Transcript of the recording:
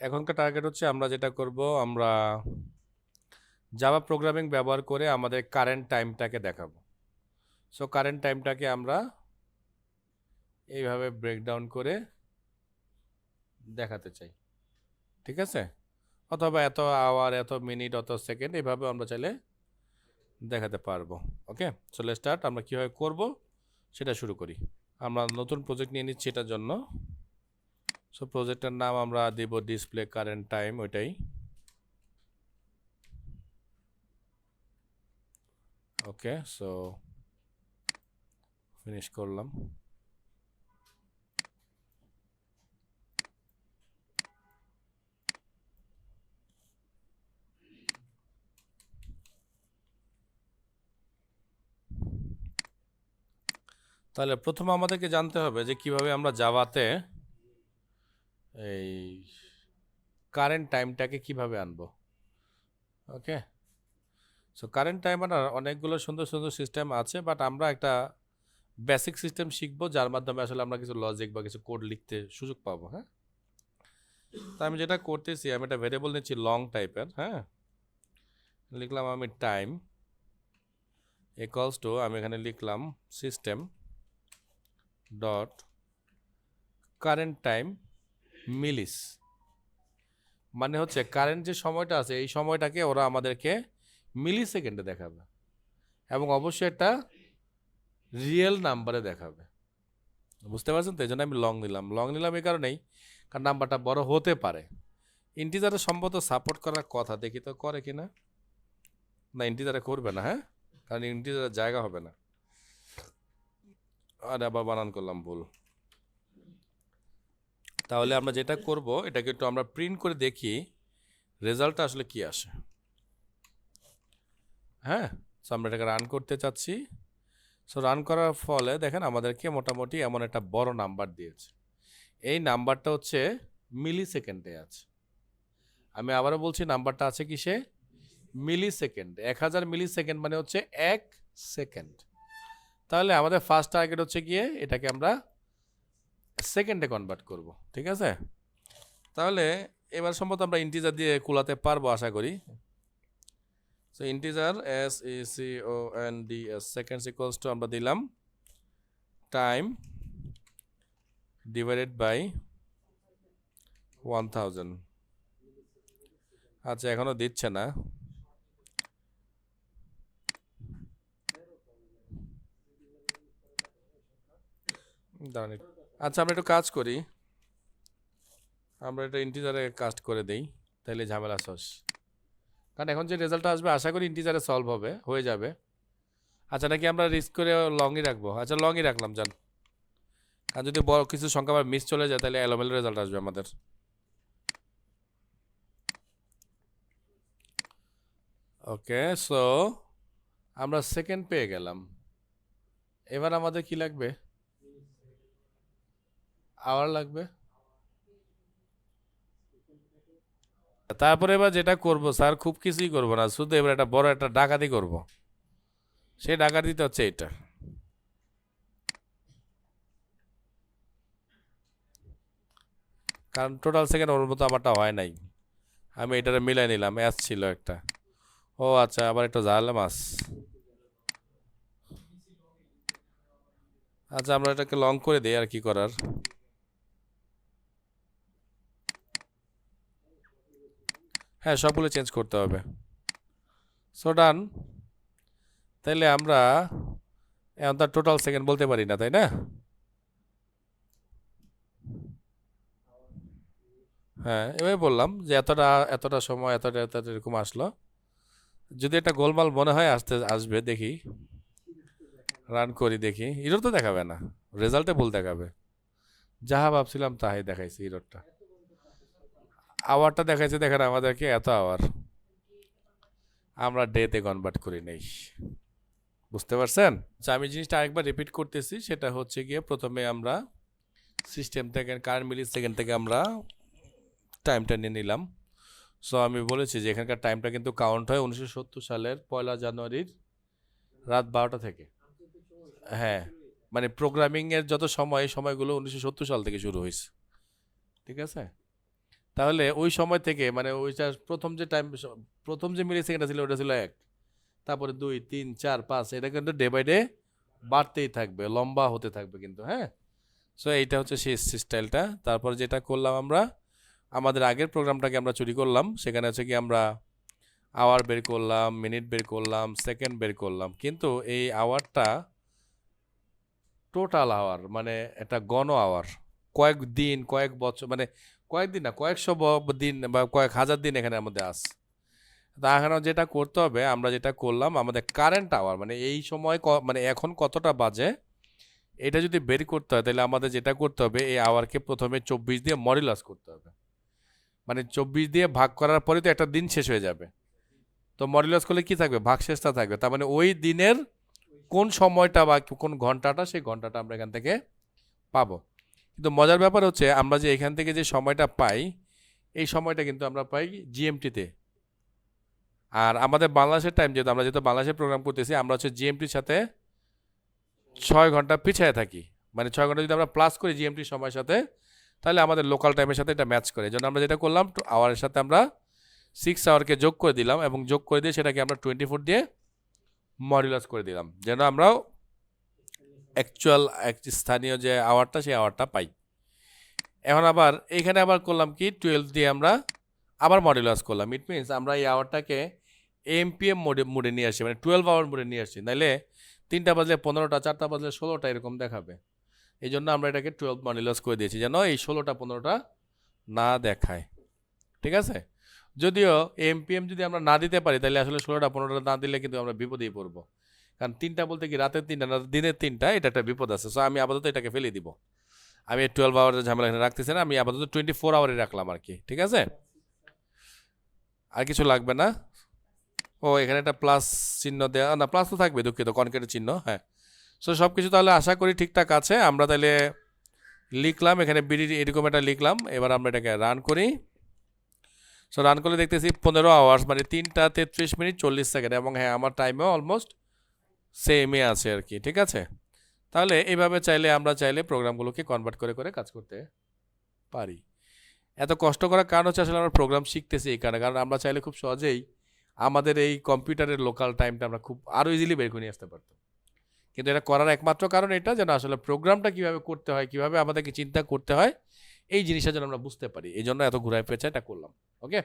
এখনকার টার্গেট হচ্ছে আমরা যেটা করব, আমরা জাভা প্রোগ্রামিং ব্যবহার করে আমাদের কারেন্ট টাইমটাকে দেখাবো। সো কারেন্ট টাইমটাকে আমরা এইভাবে ব্রেকডাউন করে দেখাতে চাই, ঠিক আছে? অথবা এত আওয়ার, এত মিনিট, অত সেকেন্ড, এইভাবে আমরা চাইলে দেখাতে পারবো। ওকে, চলে স্টার্ট। আমরা কীভাবে করব সেটা শুরু করি। আমরা নতুন প্রজেক্ট নিয়ে নিচ্ছি এটার জন্য। সো প্রজেক্টের নাম আমরা দেব ডিসপ্লে কারেন্ট টাইম, ওইটাই। ওকে, সো ফিনিশ করলাম। তাহলে প্রথম আমাদেরকে জানতে হবে যে কিভাবে আমরা জাভাতে এই কারেন্ট টাইমটাকে কিভাবে আনবো। ওকে, সো কারেন্ট টাইম আনার অনেকগুলো সুন্দর সুন্দর সিস্টেম আছে, বাট আমরা একটা বেসিক সিস্টেম শিখবো যার মাধ্যমে আসলে আমরা কিছু লজিক বা কিছু কোড লিখতে সুযোগ পাবো। হ্যাঁ, তো আমি যেটা করতেছি, আমি একটা ভেরিয়েবল নিচ্ছি লং টাইপের। হ্যাঁ, লিখলাম আমি টাইম ইকুয়ালস টু, আমি এখানে লিখলাম সিস্টেম ডট কারেন্ট টাইম মিলিস, মানে হচ্ছে কারেন্ট যে সময়টা আছে এই সময়টাকে ওরা আমাদেরকে মিলি সেকেন্ডে দেখাবে, এবং অবশ্যই একটা রিয়েল নাম্বারে দেখাবে। বুঝতে পারছেন তো? এই জন্য আমি লং নিলাম এই কারণেই, কারণ নাম্বারটা বড় হতে পারে। ইন্টিজারে সম্ভবত সাপোর্ট করার কথা, দেখি তো করে কিনা। না, ইন্টিজারে করবে না। হ্যাঁ, কারণ ইন্টিজারের জায়গা হবে না। আর আবার বানান করলাম ভুল। তাহলে আমরা যেটা করব, এটাকে একটু আমরা প্রিন্ট করে দেখি রেজাল্টটা আসলে কি আসে। হ্যাঁ, সো আমরা এটাকে রান করতে চাচ্ছি। সো রান করার ফলে দেখেন আমাদেরকে মোটামুটি এমন একটা বড় নাম্বার দিয়েছে। এই নাম্বারটা হচ্ছে মিলি সেকেন্ডে আছে। আমি আবারও বলছি, নাম্বারটা আছে কিসে? মিলি সেকেন্ড। 1000 মিলি সেকেন্ড মানে হচ্ছে 1 সেকেন্ড। তাহলে আমাদের ফার্স্ট টার্গেট হচ্ছে গিয়ে এটাকে আমরা সেকেন্ডে কনভার্ট করব, ঠিক আছে? তাহলে এবার সম্ভবত আমরা ইন্টিজার দিয়ে কুলাতে পারবো আশা করি। So integer SECONDS seconds equals to আমরা দিলাম টাইম ডিভাইডেড বাই 1000। আচ্ছা, এখনো দিচ্ছে না। দাঁড়ান, আচ্ছা আমরা একটু কাজ করি, আমরা এটা ইন্টিজারে কাস্ট করে দেই, তাইলে ঝামেলা শেষ। কারণ এখন যে রেজাল্টটা আসবে আশা করি ইন্টিজারে সলভ হয়ে যাবে। আচ্ছা, নাকি আমরা রিস্ক করে লংই রাখবো? আচ্ছা, লংই রাখলাম যান, আর যদি বড় কিছু সংখ্যা আবার মিস চলে যায় তাহলে এলোমেলো রেজাল্ট আসবে আমাদের। ওকে, সো আমরা সেকেন্ড পেয়ে গেলাম। এবার আমাদের কি লাগবে? আওয়ার লাগবে। তারপরে এবার যেটা করব স্যার, খুব কিছুই করব না, শুধু এবার একটা বড় একটা ডাকাতি করব। সেই ডাকাতিটা হচ্ছে এটা। কারণ টোটাল সেকেন্ড ওর মতো আমারটা হয় নাই, আমি এটারে মিলাই নিলাম, অ্যাস ছিল একটা। ও আচ্ছা, আবার একটু ঝাল মাছ। আচ্ছা, আমরা এটাকে লং করে দিই, আর কি করার। হ্যাঁ, সবগুলো চেঞ্জ করতে হবে। সো ডান। তাইলে আমরা এখন তার টোটাল সেকেন্ড বলতে পারি না, তাই না? হ্যাঁ, এভাবে বললাম যে এতটা এতটা সময় এতটা এতটা এরকম আসলো। যদি একটা গোলমাল মনে হয় আসবে, দেখি রান করি, দেখি। ইরোর তো দেখাবে না, রেজাল্টে ভুল দেখাবে। যাহা ভাবছিলাম তাহাই দেখাইছে ইরোরটা। আওয়ারটা দেখাইছে, দেখেন আমাদেরকে এত আওয়ার, আমরা ডেতে কনভার্ট করি নাই। বুঝতে পারছেন? আচ্ছা, আমি জিনিসটা আরেকবার রিপিট করতেছি, সেটা হচ্ছে গিয়ে প্রথমে আমরা সিস্টেম থেকে কারেন্ট মিলি সেকেন্ড থেকে আমরা টাইমটা নিয়ে নিলাম। সো আমি বলেছি যে এখানকার টাইমটা কিন্তু কাউন্ট হয় 1970 সালের 1 জানুয়ারির রাত 12টা থেকে। হ্যাঁ, মানে প্রোগ্রামিংয়ের যত সময়, এই সময়গুলো 1970 সাল থেকে শুরু হয়েছে, ঠিক আছে? তাহলে ওই সময় থেকে মানে ওইটা প্রথম যে মিলি সেকেন্ডটা ছিল ওটা ছিল 1, তারপরে 2, 3, 4, 5, এটা কিন্তু ডে বাই ডে বাড়তেই থাকবে, লম্বা হতে থাকবে কিন্তু, হ্যাঁ। সো এইটা হচ্ছে সেই স্টাইলটা। তারপর যেটা করলাম আমরা, আমাদের আগের প্রোগ্রামটাকে আমরা চুরি করলাম, সেখানে হচ্ছে কি আমরা আওয়ার বের করলাম, মিনিট বের করলাম, সেকেন্ড বের করলাম, কিন্তু এই আওয়ারটা টোটাল আওয়ার মানে একটা গণ আওয়ার, কয়েক দিন কয়েক বছর মানে কয়েকদিন না, কয়েকশো দিন বা কয়েক হাজার দিন এখানে আমাদের আছে। তা এখানে যেটা করতে হবে, আমরা যেটা করলাম আমাদের কারেন্ট আওয়ার মানে এই সময় মানে এখন কতটা বাজে এটা যদি বের করতে হয়, তাহলে আমাদের যেটা করতে হবে এই আওয়ারকে প্রথমে 24 দিয়ে মডুলাস করতে হবে। মানে 24 দিয়ে ভাগ করার পরে তো একটা দিন শেষ হয়ে যাবে, তো মডুলাস করলে কি থাকবে, ভাগশেষটা থাকবে। তার মানে ওই দিনের কোন সময়টা বা কোন ঘন্টাটা, সেই ঘন্টাটা আমরা এখান থেকে পাবো। কিন্তু মজার ব্যাপার হচ্ছে আমরা যে এখান থেকে যে সময়টা পাই, এই সময়টা কিন্তু আমরা পাই জিএমটিতে। আর আমাদের বাংলাদেশের টাইম যেহেতু বাংলাদেশের প্রোগ্রাম করতেছি, আমরা হচ্ছে জিএমটির সাথে 6 ঘন্টা পিছিয়ে থাকি। মানে 6 ঘন্টা যদি আমরা প্লাস করি জিএমটির সময়ের সাথে, তাহলে আমাদের লোকাল টাইমের সাথে এটা ম্যাচ করে। এই জন্য আমরা যেটা করলাম, আওয়ারের সাথে আমরা 6 আওয়ারকে যোগ করে দিলাম, এবং যোগ করে দিয়ে সেটাকে আমরা 24 দিয়ে মডুলাস করে দিলাম, যেন আমরাও অ্যাকচুয়াল স্থানীয় যে আওয়ারটা, সেই আওয়ারটা পাই। এখন আবার এখানে আবার করলাম কি, 12 দিয়ে আমরা আবার মডুলাস করলাম। ইট মিনস আমরা এই আওয়ারটাকে এমপিএম মোডে নিয়ে আসছি, মানে 12 আওয়ার মোডে নিয়ে আসছি। নাইলে 3টা বাজলে 15টা, 4টা বাজলে 16টা এরকম দেখাবে। এই জন্য আমরা এটাকে 12 মডুলাস করে দিয়েছি, যেন এই 16টা 15টা না দেখায়। ঠিক আছে? যদিও এমপিএম যদি আমরা না দিতে পারি, তাহলে আসলে 16টা 15টা না দিলে কিন্তু আমরা বিপদেই পড়বো। কারণ 3টা বলতে কি রাতের 3টা না দিনের 3টা, এটা একটা বিপদ আছে। সো আমি আপাতত এটাকে ফেলে দিব। আমি 12 আওয়ারের ঝামেলা এখানে রাখতেছি না, আমি আপাতত 24 আওয়ারে রাখলাম আর কি। ঠিক আছে? আর কিছু লাগবে না। ও এখানে একটা প্লাস চিহ্ন দেওয়া, না প্লাস তো থাকবে, দুঃখিত, কনক্রিটের চিহ্ন, হ্যাঁ। সো সব কিছু তাহলে আশা করি ঠিকঠাক আছে। আমরা তাহলে লিখলাম এখানে বিডি, এরকম একটা লিখলাম। এবার আমরা এটাকে রান করি। সো রান করলে দেখতেছি 15 আওয়ার্স মানে 3টা 33 মিনিট 40 সেকেন্ড, এবং হ্যাঁ আমার টাইমেও অলমোস্ট সেমই আছে আর কি। ঠিক আছে? তাহলে এইভাবে আমরা চাইলে প্রোগ্রামগুলোকে কনভার্ট করে করে কাজ করতে পারি। এত কষ্ট করার কারণ হচ্ছে আসলে আমরা প্রোগ্রাম শিখতেছি এই কারণে, কারণ আমরা চাইলে খুব সহজেই আমাদের এই কম্পিউটারের লোকাল টাইমটা আমরা খুব আরও ইজিলি বের করে নিয়ে আসতে পারতাম। কিন্তু এটা করার একমাত্র কারণ এটা, যেন আসলে প্রোগ্রামটা কীভাবে করতে হয়, কীভাবে আমাদেরকে চিন্তা করতে হয়, এই জিনিসটা যেন আমরা বুঝতে পারি। এই জন্য এত ঘুরায় পেঁচায় এটা করলাম। ওকে।